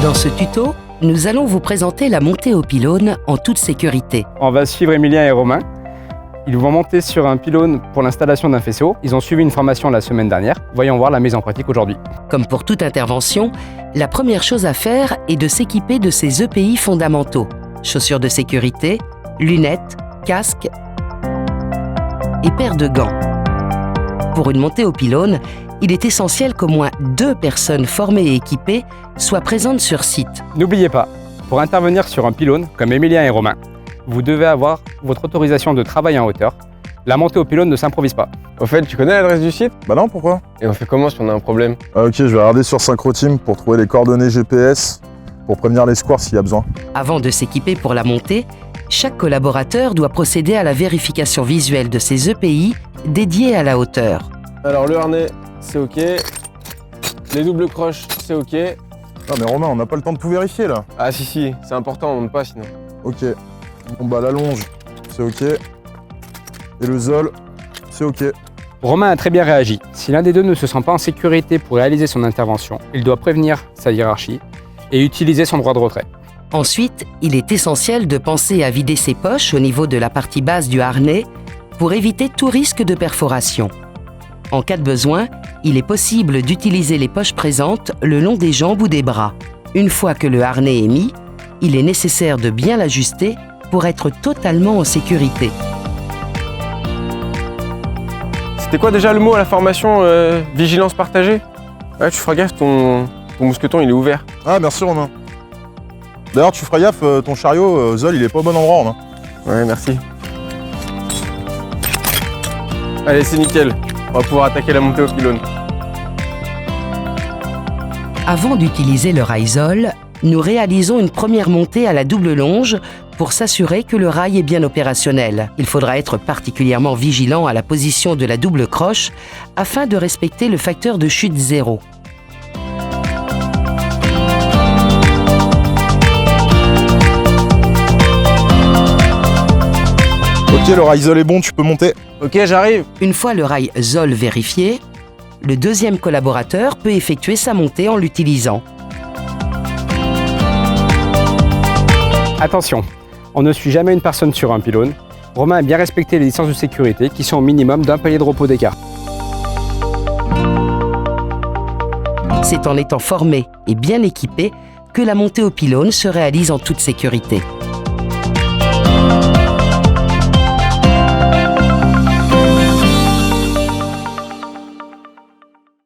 Dans ce tuto, nous allons vous présenter la montée au pylône en toute sécurité. On va suivre Emilien et Romain. Ils vont monter sur un pylône pour l'installation d'un faisceau. Ils ont suivi une formation la semaine dernière. Voyons voir la mise en pratique aujourd'hui. Comme pour toute intervention, la première chose à faire est de s'équiper de ces EPI fondamentaux. Chaussures de sécurité, lunettes, casque et paire de gants. Pour une montée au pylône, il est essentiel qu'au moins 2 personnes formées et équipées soient présentes sur site. N'oubliez pas, pour intervenir sur un pylône, comme Emilien et Romain, vous devez avoir votre autorisation de travail en hauteur. La montée au pylône ne s'improvise pas. Au fait, tu connais l'adresse du site? Bah non, pourquoi? Et on fait comment si on a un problème? Ok, je vais regarder sur SynchroTeam pour trouver les coordonnées GPS pour prévenir les squares s'il y a besoin. Avant de s'équiper pour la montée, chaque collaborateur doit procéder à la vérification visuelle de ses EPI dédiés à la hauteur. Alors le harnais, c'est ok. Les doubles croches, c'est ok. Non mais Romain, on n'a pas le temps de tout vérifier là. Ah si, c'est important, on monte pas sinon. Ok. Bon bah la longe, c'est ok. Et le zol, c'est ok. Romain a très bien réagi. Si l'un des deux ne se sent pas en sécurité pour réaliser son intervention, il doit prévenir sa hiérarchie et utiliser son droit de retrait. Ensuite, il est essentiel de penser à vider ses poches au niveau de la partie basse du harnais pour éviter tout risque de perforation. En cas de besoin, il est possible d'utiliser les poches présentes le long des jambes ou des bras. Une fois que le harnais est mis, il est nécessaire de bien l'ajuster pour être totalement en sécurité. C'était quoi déjà le mot à la formation vigilance partagée? Ouais, tu feras gaffe, ton mousqueton il est ouvert. Ah merci Romain. D'ailleurs tu feras gaffe, ton chariot, zol il est pas au bon endroit Romain. Ouais, merci. Allez, c'est nickel. On va pouvoir attaquer la montée au pylône. Avant d'utiliser le rail-zoll, nous réalisons une première montée à la double longe pour s'assurer que le rail est bien opérationnel. Il faudra être particulièrement vigilant à la position de la double croche afin de respecter le facteur de chute 0. Ok, le rail zol est bon, tu peux monter. Ok, j'arrive. Une fois le rail ZOL vérifié, le deuxième collaborateur peut effectuer sa montée en l'utilisant. Attention, on ne suit jamais une personne sur un pylône. Romain a bien respecté les distances de sécurité qui sont au minimum d'un palier de repos d'écart. C'est en étant formé et bien équipé que la montée au pylône se réalise en toute sécurité.